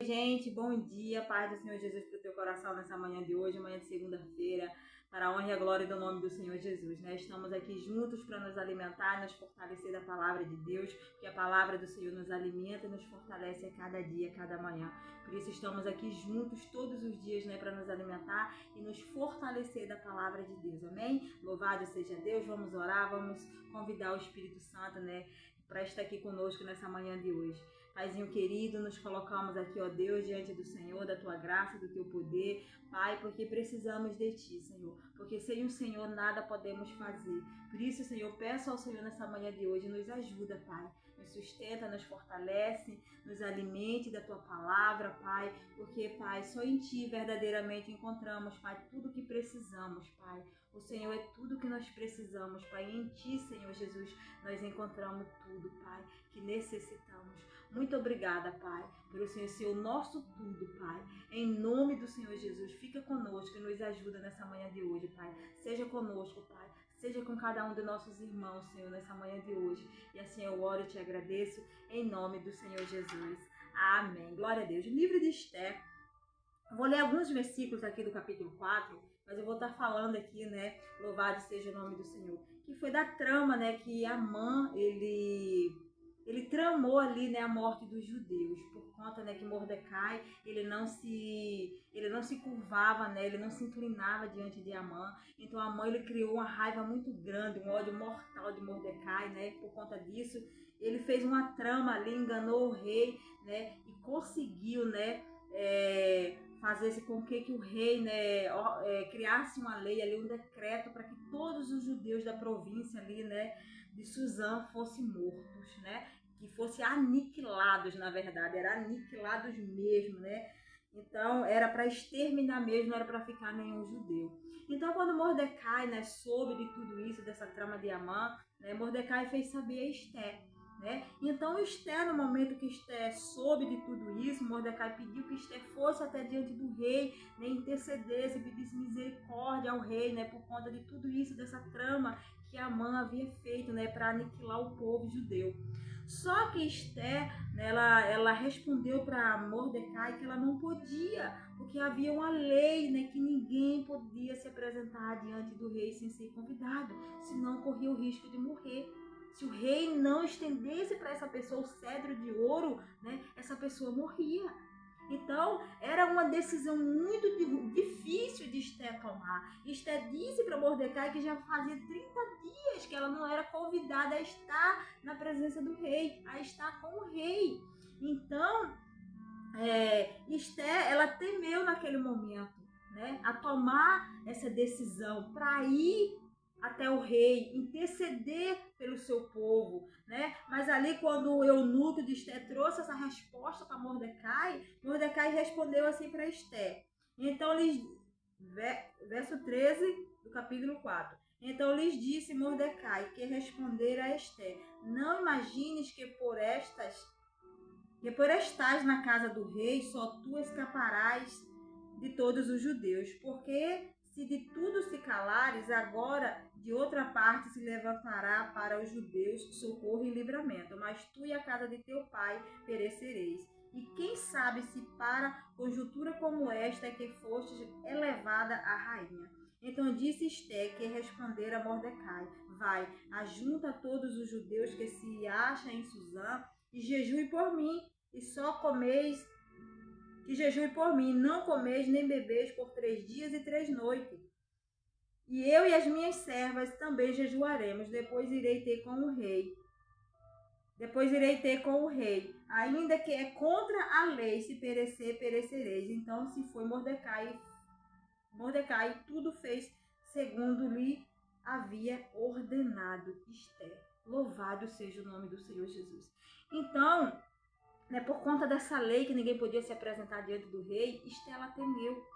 Gente, bom dia, paz do Senhor Jesus para o teu coração nessa manhã de hoje, manhã de segunda-feira, para a honra e a glória do nome do Senhor Jesus, né? Estamos aqui juntos para nos alimentar, nos fortalecer da palavra de Deus, porque a palavra do Senhor nos alimenta e nos fortalece a cada dia, a cada manhã. Por isso estamos aqui juntos todos os dias, né, para nos alimentar e nos fortalecer da palavra de Deus, amém? Louvado seja Deus, vamos orar, vamos convidar o Espírito Santo, né, para estar aqui conosco nessa manhã de hoje. Paizinho querido, nos colocamos aqui, ó Deus, diante do Senhor, da Tua graça, do Teu poder, Pai, porque precisamos de Ti, Senhor, porque sem o Senhor nada podemos fazer. Por isso, Senhor, peço ao Senhor nessa manhã de hoje, nos ajuda, Pai, nos sustenta, nos fortalece, nos alimente da Tua palavra, Pai, porque, Pai, só em Ti verdadeiramente encontramos, Pai, tudo o que precisamos, Pai. O Senhor é tudo que nós precisamos, Pai. Em Ti, Senhor Jesus, nós encontramos tudo, Pai, que necessitamos. Muito obrigada, Pai, pelo Senhor ser o nosso tudo, Pai. Em nome do Senhor Jesus, fica conosco e nos ajuda nessa manhã de hoje, Pai. Seja conosco, Pai. Seja com cada um de nossos irmãos, Senhor, nessa manhã de hoje. E assim eu oro e te agradeço, em nome do Senhor Jesus. Amém. Glória a Deus. Livro de Esther. Eu vou ler alguns versículos aqui do capítulo 4, mas eu vou estar falando aqui, né, louvado seja o nome do Senhor, que foi da trama, né, que Amã, ele tramou ali, né, a morte dos judeus, por conta, né, que Mordecai, ele não se curvava, né, ele não se inclinava diante de Amã. Então Amã, ele criou uma raiva muito grande, um ódio mortal de Mordecai, né, por conta disso, ele fez uma trama ali, enganou o rei, né, e conseguiu, né, fazer com que o rei, né, criasse uma lei ali, um decreto para que todos os judeus da província ali, né, de Suzã fossem mortos, né, que fossem aniquilados, na verdade, eram aniquilados mesmo, né. Então era para exterminar mesmo, não era para ficar nenhum judeu. Então quando Mordecai, né, soube de tudo isso, dessa trama de Amã, né, Mordecai fez saber a Esther. Né? Então Esther, no momento que Esther soube de tudo isso, Mordecai pediu que Esther fosse até diante do rei, né, intercedesse, pedisse misericórdia ao rei, né, por conta de tudo isso, dessa trama que Amã havia feito, né, para aniquilar o povo judeu. Só que Esther, né, ela respondeu para Mordecai que ela não podia, porque havia uma lei, né, que ninguém podia se apresentar diante do rei sem ser convidado, senão corria o risco de morrer. Se o rei não estendesse para essa pessoa o cedro de ouro, né, essa pessoa morria. Então, era uma decisão muito difícil de Esther tomar. Esther disse para Mordecai que já fazia 30 dias que ela não era convidada a estar na presença do rei, a estar com o rei. Então, Esther, ela temeu naquele momento, né, a tomar essa decisão para ir até o rei, interceder pelo seu povo, né? Mas ali quando o eunuco de Esther trouxe essa resposta para Mordecai, Mordecai respondeu assim para Esther. Então, verso 13 do capítulo 4. Então lhes disse Mordecai que respondera a Esther: não imagines que por estás na casa do rei, só tu escaparás de todos os judeus, porque se de tudo se calares, agora de outra parte se levantará para os judeus socorro e livramento, mas tu e a casa de teu pai perecereis. E quem sabe se para conjuntura como esta é que fostes elevada a rainha. Então disse Esther que respondera a Mordecai: vai, ajunta todos os judeus que se acham em Suzã e jejue por mim, e só comeis que jejue por mim, não comeis nem bebeis por 3 dias e 3 noites. E eu e as minhas servas também jejuaremos, depois irei ter com o rei. Ainda que é contra a lei, se perecer, perecereis. Então se foi Mordecai tudo fez segundo lhe havia ordenado Esther. Louvado seja o nome do Senhor Jesus. Então, né, por conta dessa lei que ninguém podia se apresentar diante do rei, Esther ela temeu,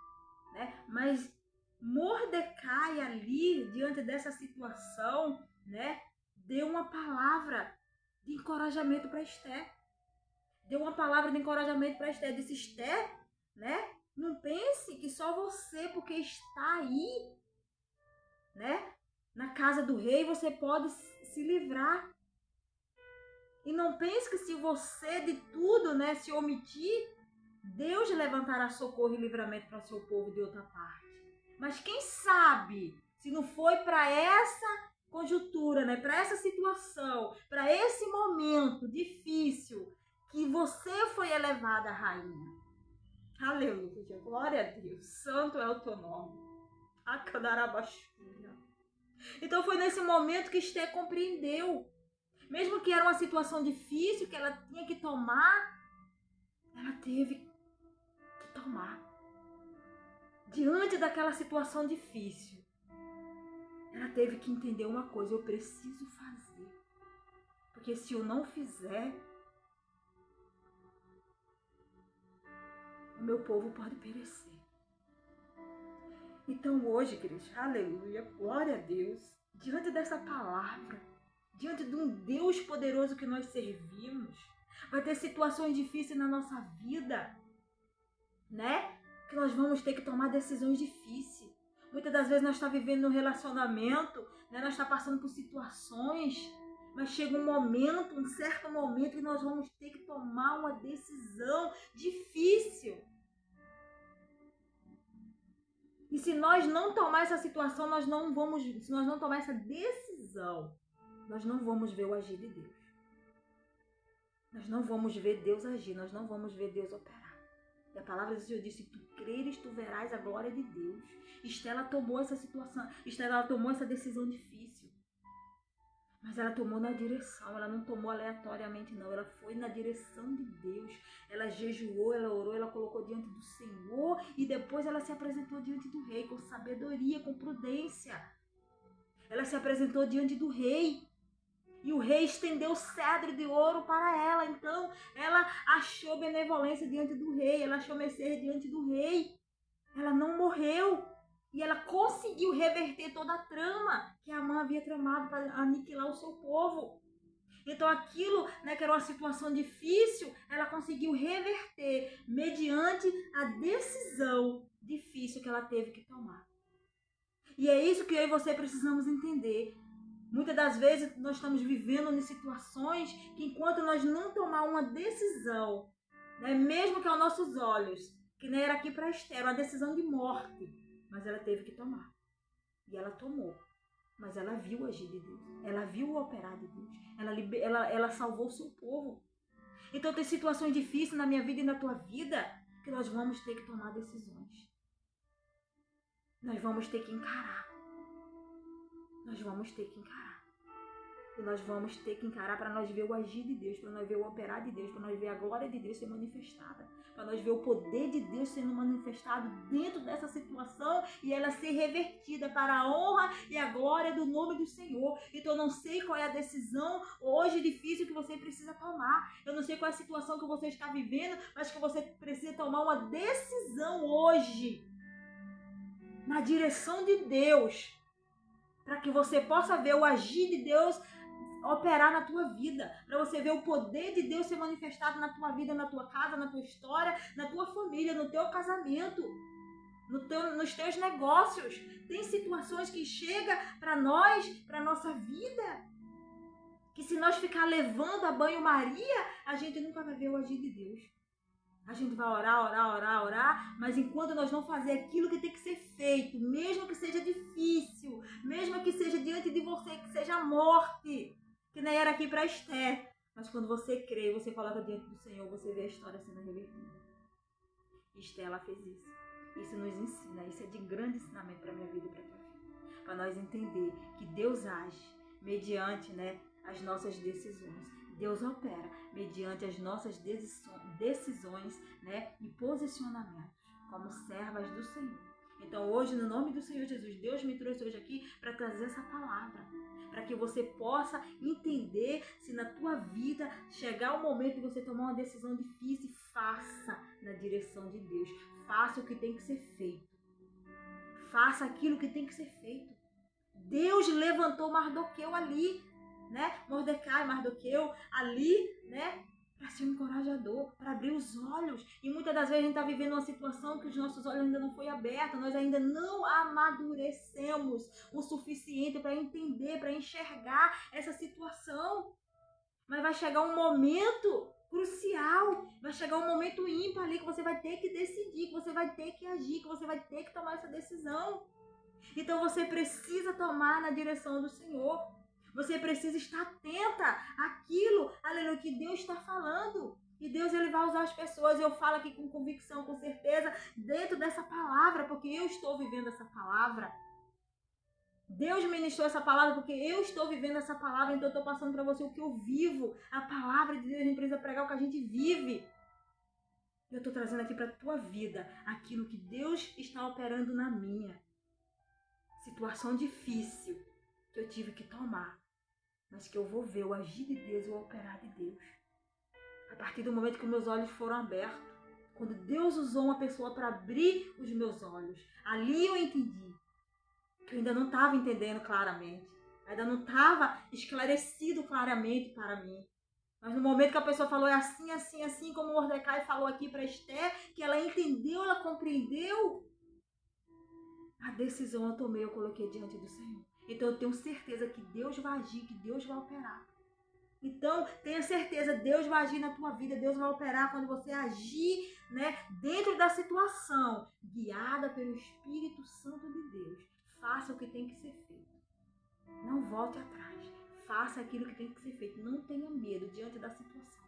né? Mas Mordecai ali, diante dessa situação, né, deu uma palavra de encorajamento para Esther. Disse: Esther, né, não pense que só você, porque está aí, né, na casa do rei, você pode se livrar. E não pense que se você de tudo, né, se omitir, Deus levantará socorro e livramento para o seu povo de outra parte. Mas quem sabe se não foi para essa conjuntura, né? Para essa situação, para esse momento difícil que você foi elevada, rainha. Aleluia, glória a Deus, santo é o teu nome. Acadarabachura. Então foi nesse momento que Esther compreendeu. Mesmo que era uma situação difícil, que ela tinha que tomar, ela teve que tomar. Diante daquela situação difícil, ela teve que entender uma coisa: eu preciso fazer. Porque se eu não fizer, o meu povo pode perecer. Então hoje, igreja, aleluia, glória a Deus, diante dessa palavra, diante de um Deus poderoso que nós servimos, vai ter situações difíceis na nossa vida, né? Que nós vamos ter que tomar decisões difíceis. Muitas das vezes nós estamos vivendo um relacionamento, né? Nós estamos passando por situações, mas chega um momento, um certo momento, que nós vamos ter que tomar uma decisão difícil. E se nós não tomar essa situação, se nós não tomar essa decisão, nós não vamos ver o agir de Deus. Nós não vamos ver Deus agir, nós não vamos ver Deus operar. E a palavra do Senhor diz: se tu creres, tu verás a glória de Deus. Estela tomou essa situação, Estela tomou essa decisão difícil. Mas ela tomou na direção, ela não tomou aleatoriamente não, ela foi na direção de Deus. Ela jejuou, ela orou, ela colocou diante do Senhor e depois ela se apresentou diante do rei com sabedoria, com prudência. Ela se apresentou diante do rei e o rei estendeu o cedro de ouro para ela. Então ela achou benevolência diante do rei, ela achou mercê diante do rei. Ela não morreu. E ela conseguiu reverter toda a trama que Amã havia tramado para aniquilar o seu povo. Então aquilo, né, que era uma situação difícil, ela conseguiu reverter mediante a decisão difícil que ela teve que tomar. E é isso que eu e você precisamos entender. Muitas das vezes nós estamos vivendo em situações que enquanto nós não tomar uma decisão, né, mesmo que aos nossos olhos, que nem era aqui para Esther, uma decisão de morte, mas ela teve que tomar. E ela tomou. Mas ela viu o agir de Deus. Ela viu o operar de Deus. Ela salvou o seu povo. Então tem situações difíceis na minha vida e na tua vida que nós vamos ter que tomar decisões. Nós vamos ter que encarar. Nós vamos ter que encarar. E nós vamos ter que encarar para nós ver o agir de Deus, para nós ver o operar de Deus, para nós ver a glória de Deus ser manifestada, para nós ver o poder de Deus sendo manifestado dentro dessa situação e ela ser revertida para a honra e a glória do nome do Senhor. Então eu não sei qual é a decisão hoje difícil que você precisa tomar. Eu não sei qual é a situação que você está vivendo, mas que você precisa tomar uma decisão hoje na direção de Deus, para que você possa ver o agir de Deus operar na tua vida, para você ver o poder de Deus ser manifestado na tua vida, na tua casa, na tua história, na tua família, no teu casamento, nos teus negócios. Tem situações que chegam para nós, para nossa vida, que se nós ficar levando a banho-maria, a gente nunca vai ver o agir de Deus. A gente vai orar, mas enquanto nós não fazer aquilo que tem que ser feito, mesmo que seja difícil, mesmo que seja diante de você, que seja a morte, que nem era aqui para Esther, mas quando você crê, você coloca diante do Senhor, você vê a história sendo revertida. Esther, ela fez isso. Isso nos ensina, isso é de grande ensinamento para a minha vida e para a tua vida. Para nós entender que Deus age mediante, né, as nossas decisões. Deus opera mediante as nossas decisões, né, e posicionamentos como servas do Senhor. Então hoje, no nome do Senhor Jesus, Deus me trouxe hoje aqui para trazer essa palavra, para que você possa entender se na tua vida chegar o momento de você tomar uma decisão difícil, faça na direção de Deus. Faça o que tem que ser feito. Faça aquilo que tem que ser feito. Deus levantou Mardoqueu ali, né? Mordecai, Mardoqueu ali, né? Para ser um encorajador, para abrir os olhos. E muitas das vezes a gente está vivendo uma situação que os nossos olhos ainda não foi abertos, nós ainda não amadurecemos o suficiente para entender, para enxergar essa situação. Mas vai chegar um momento crucial. Vai chegar um momento ímpar ali que você vai ter que decidir, que você vai ter que agir, que você vai ter que tomar essa decisão. Então você precisa tomar na direção do Senhor. Você precisa estar atenta àquilo, aleluia, que Deus está falando. E Deus, ele vai usar as pessoas. Eu falo aqui com convicção, com certeza, dentro dessa palavra, porque eu estou vivendo essa palavra. Deus ministrou essa palavra porque eu estou vivendo essa palavra, então eu estou passando para você o que eu vivo. A palavra de Deus, a gente precisa pregar o que a gente vive. Eu estou trazendo aqui para a tua vida aquilo que Deus está operando na minha. Situação difícil que eu tive que tomar, mas que eu vou ver o agir de Deus e o operar de Deus. A partir do momento que meus olhos foram abertos, quando Deus usou uma pessoa para abrir os meus olhos, ali eu entendi que eu ainda não estava entendendo claramente, ainda não estava esclarecido claramente para mim. Mas no momento que a pessoa falou, é assim, assim, assim, como Mordecai falou aqui para Esther, que ela entendeu, ela compreendeu, a decisão eu tomei, eu coloquei diante do Senhor. Então eu tenho certeza que Deus vai agir, que Deus vai operar. Então, tenha certeza, Deus vai agir na tua vida, Deus vai operar quando você agir, né, dentro da situação, guiada pelo Espírito Santo de Deus. Faça o que tem que ser feito. Não volte atrás. Faça aquilo que tem que ser feito. Não tenha medo diante da situação.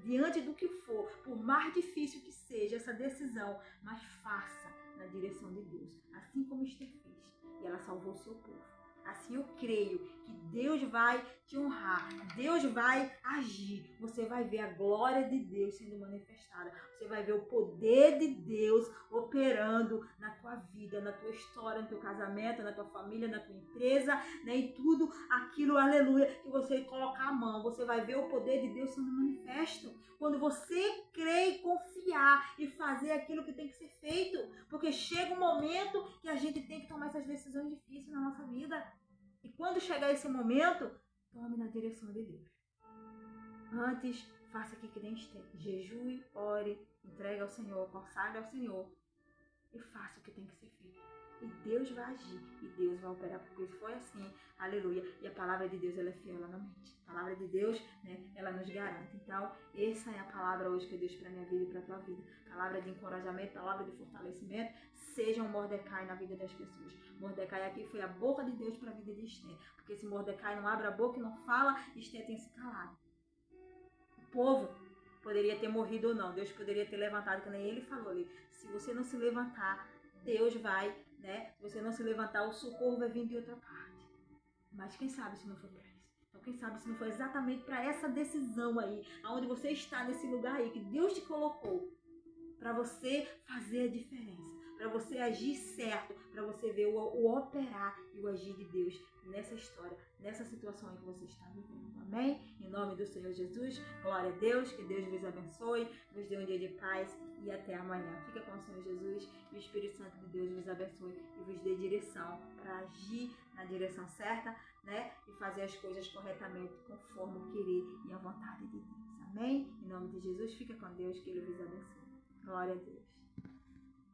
Diante do que for, por mais difícil que seja essa decisão, mas faça na direção de Deus. Assim como Esther fez. E ela salvou o seu povo. Assim eu creio que Deus vai te honrar, Deus vai agir, você vai ver a glória de Deus sendo manifestada, você vai ver o poder de Deus operando na tua vida, na tua história, no teu casamento, na tua família, na tua empresa, né? E tudo aquilo, aleluia, que você colocar a mão, você vai ver o poder de Deus sendo manifesto. Quando você crer e confiar e fazer aquilo que tem que ser feito, porque chega um momento que a gente tem que tomar essas decisões difíceis na nossa vida. E quando chegar esse momento, tome na direção de Deus. Antes, faça aqui que nem Esther. Jejue, ore, entregue ao Senhor, consagre ao Senhor e faça o que tem que ser feito. E Deus vai agir, e Deus vai operar, porque foi assim, aleluia. E a palavra de Deus, ela é fiel lá na mente. A palavra de Deus, né, ela nos garante. Então, essa é a palavra hoje que Deus para a minha vida e para a tua vida. Palavra de encorajamento, palavra de fortalecimento. Seja um Mordecai na vida das pessoas. Mordecai aqui foi a boca de Deus para a vida de Esther. Porque se Mordecai não abre a boca e não fala, Esther tem se calado. O povo poderia ter morrido ou não. Deus poderia ter levantado, que nem ele falou ali. Se você não se levantar, Deus vai, né? Se você não se levantar, o socorro vai vir de outra parte. Mas quem sabe se não for para isso? Então quem sabe se não for exatamente para essa decisão aí, aonde você está nesse lugar aí, que Deus te colocou, para você fazer a diferença, para você agir certo, para você ver o operar e o agir de Deus nessa história, nessa situação aí que você está vivendo. Amém? Em nome do Senhor Jesus, glória a Deus, que Deus vos abençoe, vos dê um dia de paz e até amanhã. Fica com o Senhor Jesus e o Espírito Santo de Deus vos abençoe e vos dê direção para agir na direção certa, né? E fazer as coisas corretamente conforme o querer e a vontade de Deus. Amém? Em nome de Jesus, fica com Deus, que Ele vos abençoe. Glória a Deus.